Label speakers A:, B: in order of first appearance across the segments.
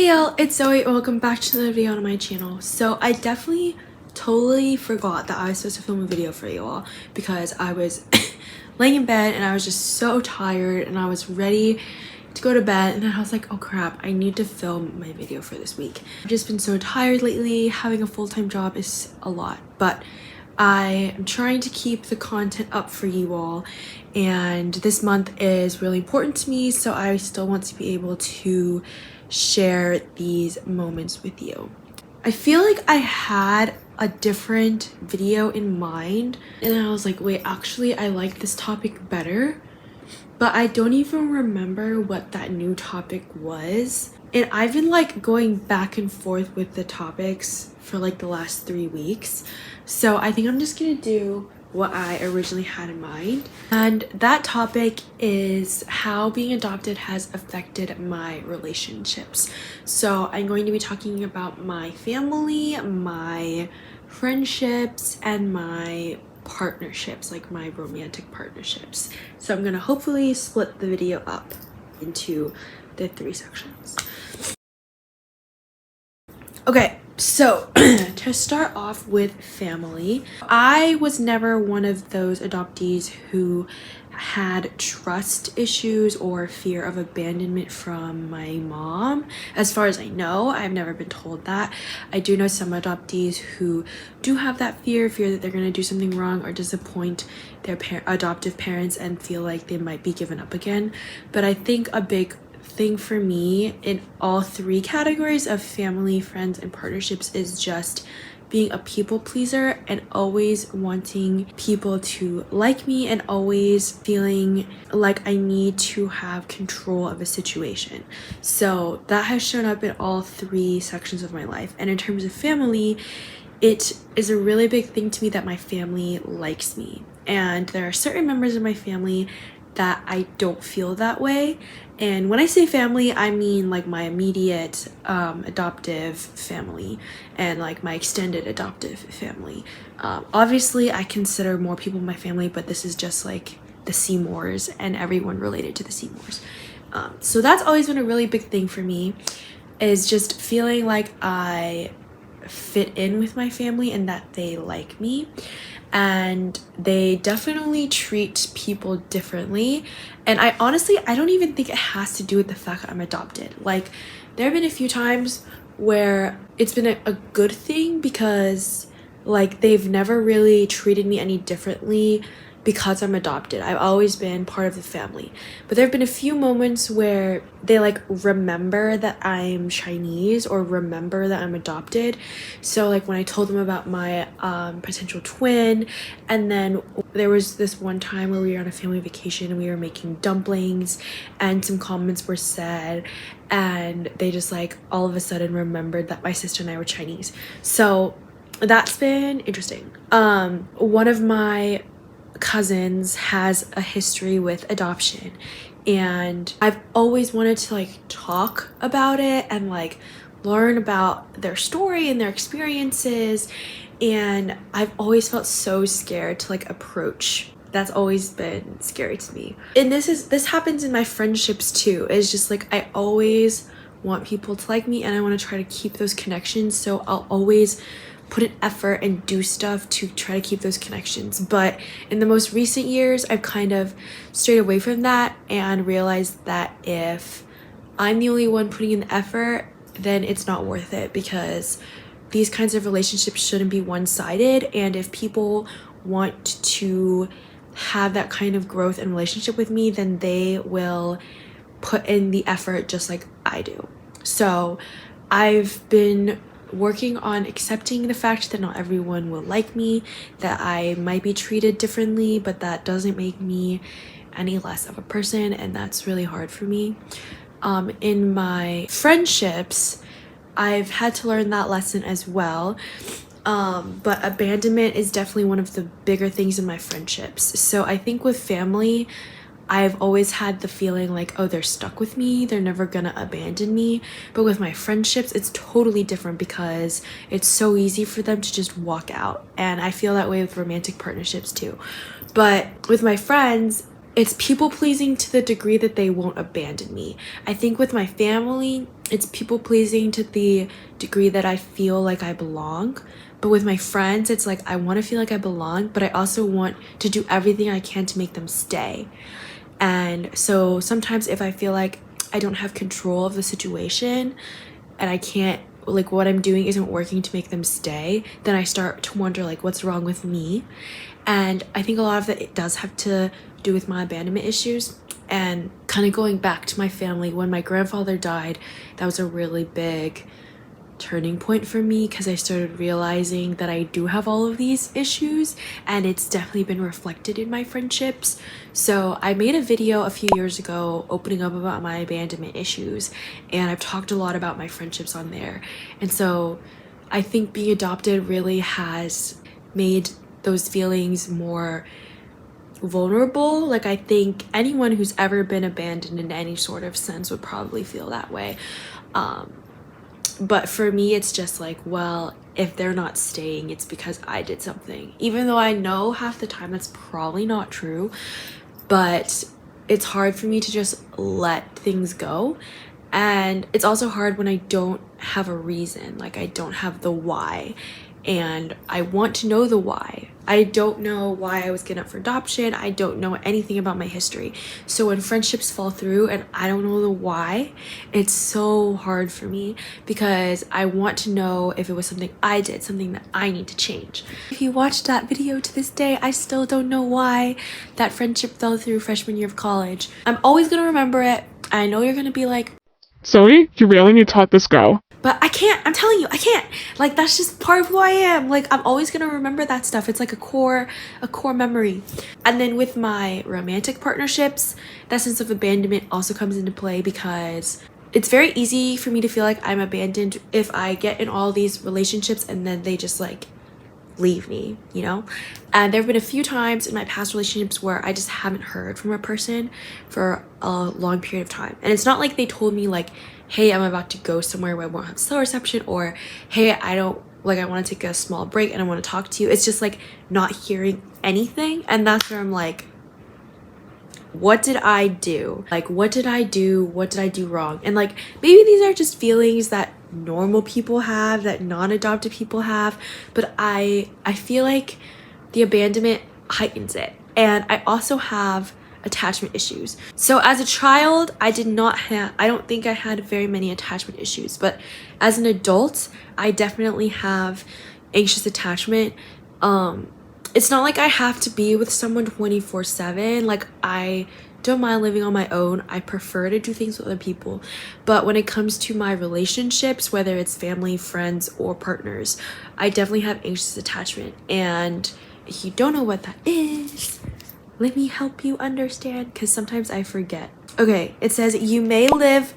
A: y'all, it's Zoe. Welcome back to the video on my channel. So I definitely totally forgot that I was supposed to film a video for you all because I was laying in bed and I was just so tired and I was ready to go to bed, and then I was like, oh crap, I need to film my video for this week. I've just been so tired lately. Having a full-time job is a lot, but I am trying to keep the content up for you all, and this month is really important to me, so I still want to be able to share these moments with you. I feel like I had a different video in mind and I was like, wait, actually I like this topic better, but I don't even remember what that new topic was. And I've been like going back and forth with the topics for like the last 3 weeks. So I think I'm just gonna do what I originally had in mind. And that topic is how being adopted has affected my relationships. So I'm going to be talking about my family, my friendships, and my partnerships, like my romantic partnerships. So I'm gonna hopefully split the video up into the 3 sections. Okay, so to start off with family, I was never one of those adoptees who had trust issues or fear of abandonment from my mom. As far as I know, I've never been told that. I do know some adoptees who do have that fear that they're going to do something wrong or disappoint their adoptive parents and feel like they might be given up again. But I think a big thing for me in all 3 categories of family, friends, and partnerships is just being a people pleaser and always wanting people to like me and always feeling like I need to have control of a situation. So that has shown up in all 3 sections of my life. And in terms of family, it is a really big thing to me that my family likes me. And there are certain members of my family that I don't feel that way. And when I say family, I mean like my immediate adoptive family and like my extended adoptive family. Obviously, I consider more people in my family, but this is just like the Seymours and everyone related to the Seymours. So that's always been a really big thing for me, is just feeling like I fit in with my family and that they like me. And they definitely treat people differently, and I don't even think it has to do with the fact that I'm adopted. Like, there have been a few times where it's been a good thing because like they've never really treated me any differently because I'm adopted. I've always been part of the family. But there have been a few moments where they like remember that I'm Chinese or remember that I'm adopted. So like when I told them about my potential twin, and then there was this one time where we were on a family vacation and we were making dumplings and some comments were said and they just like all of a sudden remembered that my sister and I were Chinese. So that's been interesting. One of my cousins has a history with adoption, and I've always wanted to like talk about it and like learn about their story and their experiences, and I've always felt so scared to like approach. That's always been scary to me. And this happens in my friendships too. It's just like I always want people to like me and I want to try to keep those connections, so I'll always put an effort and do stuff to try to keep those connections. But in the most recent years, I've kind of strayed away from that and realized that if I'm the only one putting in the effort, then it's not worth it, because these kinds of relationships shouldn't be one-sided. And if people want to have that kind of growth and relationship with me, then they will put in the effort just like I do. So I've been working on accepting the fact that not everyone will like me, that I might be treated differently, but that doesn't make me any less of a person, and that's really hard for me. In my friendships, I've had to learn that lesson as well. But abandonment is definitely one of the bigger things in my friendships. So I think with family, I've always had the feeling like, oh, they're stuck with me, they're never gonna abandon me. But with my friendships, it's totally different because it's so easy for them to just walk out. And I feel that way with romantic partnerships too. But with my friends, it's people pleasing to the degree that they won't abandon me. I think with my family, it's people pleasing to the degree that I feel like I belong. But with my friends, it's like I want to feel like I belong, but I also want to do everything I can to make them stay. And so sometimes if I feel like I don't have control of the situation and I can't, like, what I'm doing isn't working to make them stay, then I start to wonder, like, what's wrong with me? And I think a lot of that it does have to do with my abandonment issues. And kind of going back to my family, when my grandfather died, that was a really big turning point for me because I started realizing that I do have all of these issues, and it's definitely been reflected in my friendships. So I made a video a few years ago opening up about my abandonment issues, and I've talked a lot about my friendships on there. And so I think being adopted really has made those feelings more vulnerable. Like, I think anyone who's ever been abandoned in any sort of sense would probably feel that way. But for me, it's just like, well, if they're not staying, it's because I did something. Even though I know half the time that's probably not true, but it's hard for me to just let things go. And it's also hard when I don't have a reason, like I don't have the why. And I want to know the why. I don't know why I was given up for adoption. I don't know anything about my history. So when friendships fall through and I don't know the why, it's so hard for me because I want to know if it was something I did, something that I need to change. If you watched that video to this day, I still don't know why that friendship fell through freshman year of college. I'm always gonna remember it. I know you're gonna be like,
B: Zoe, you really need to let this go.
A: but I can't. I'm telling you, I can't. Like, that's just part of who I am. Like, I'm always gonna remember that stuff. It's like a core memory. And then with my romantic partnerships, that sense of abandonment also comes into play because it's very easy for me to feel like I'm abandoned if I get in all these relationships and then they just like leave me, you know? And there have been a few times in my past relationships where I just haven't heard from a person for a long period of time. And it's not like they told me like, hey, I'm about to go somewhere where I won't have cell reception, or hey, I want to take a small break and I want to talk to you. It's just like not hearing anything. And that's where I'm like, what did I do? Like, what did I do? What did I do wrong? And like, maybe these are just feelings that normal people have, that non-adopted people have, but I feel like the abandonment heightens it. And I also have attachment issues. So as a child, I don't think I had very many attachment issues, but as an adult, I definitely have anxious attachment. It's not like I have to be with someone 24/7. Like, I don't mind living on my own. I prefer to do things with other people. But when it comes to my relationships, whether it's family, friends, or partners, I definitely have anxious attachment. And if you don't know what that is, let me help you understand, because sometimes I forget. Okay, it says you may live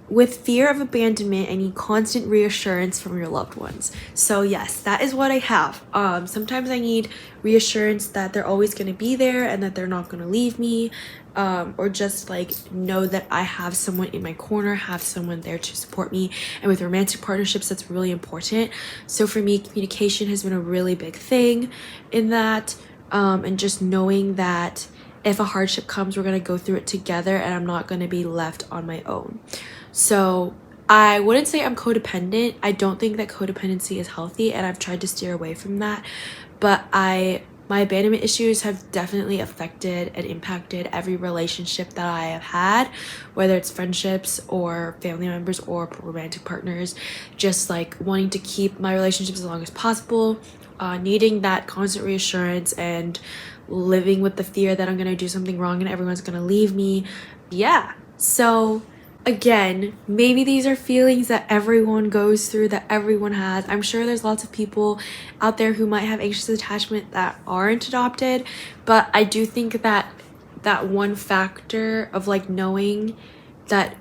A: with fear of abandonment and need constant reassurance from your loved ones. So yes, that is what I have. Sometimes I need reassurance that they're always going to be there and that they're not going to leave me, or just like know that I have someone in my corner, have someone there to support me. And with romantic partnerships, that's really important. So for me, communication has been a really big thing in that. And just knowing that if a hardship comes, we're going to go through it together and I'm not going to be left on my own. So I wouldn't say I'm codependent. I don't think that codependency is healthy, and I've tried to steer away from that. But my abandonment issues have definitely affected and impacted every relationship that I have had, whether it's friendships or family members or romantic partners. Just like wanting to keep my relationships as long as possible, needing that constant reassurance, and living with the fear that I'm gonna do something wrong and everyone's gonna leave me. Yeah, so again, maybe these are feelings that everyone goes through, that everyone has. I'm sure there's lots of people out there who might have anxious attachment that aren't adopted, but I do think that that one factor of like knowing that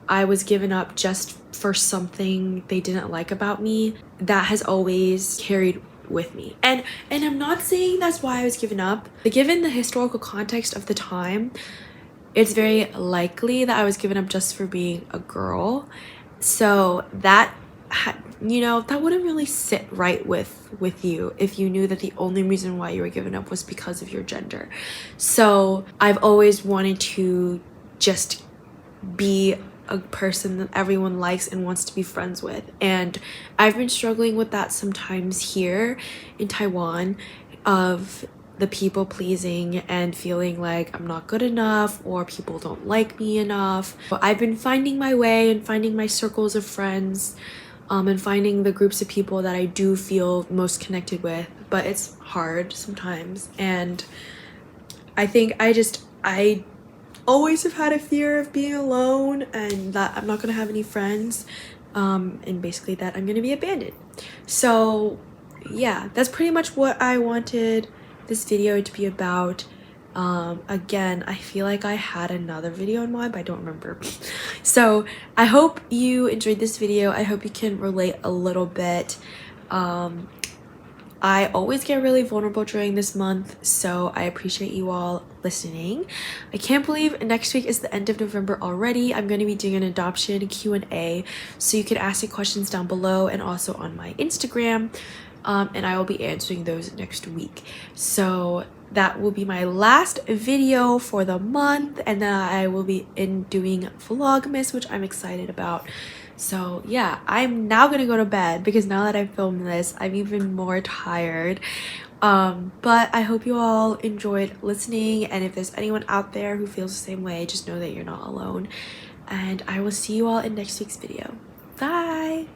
A: I was given up just for something they didn't like about me, that has always carried with me. And I'm not saying that's why I was given up, but given the historical context of the time, it's very likely that I was given up just for being a girl. So that you know, that wouldn't really sit right with you if you knew that the only reason why you were giving up was because of your gender. So I've always wanted to just be a person that everyone likes and wants to be friends with, and I've been struggling with that sometimes here in Taiwan, of the people pleasing and feeling like I'm not good enough or people don't like me enough. But I've been finding my way and finding my circles of friends, and finding the groups of people that I do feel most connected with, but it's hard sometimes. And I think I always have had a fear of being alone and that I'm not gonna have any friends, and basically that I'm gonna be abandoned. So yeah, that's pretty much what I wanted this video to be about. Again, I feel like I had another video in mind, but I don't remember. So I hope you enjoyed this video. I hope you can relate a little bit. I always get really vulnerable during this month, so I appreciate you all listening. I can't believe next week is the end of November already. I'm going to be doing an adoption Q&A, so you can ask your questions down below and also on my Instagram, and I will be answering those next week. So that will be my last video for the month, and then I will be doing Vlogmas, which I'm excited about. So yeah, I'm now gonna go to bed because now that I've filmed this, I'm even more tired. But I hope you all enjoyed listening, and if there's anyone out there who feels the same way, just know that you're not alone. And I will see you all in next week's video. Bye!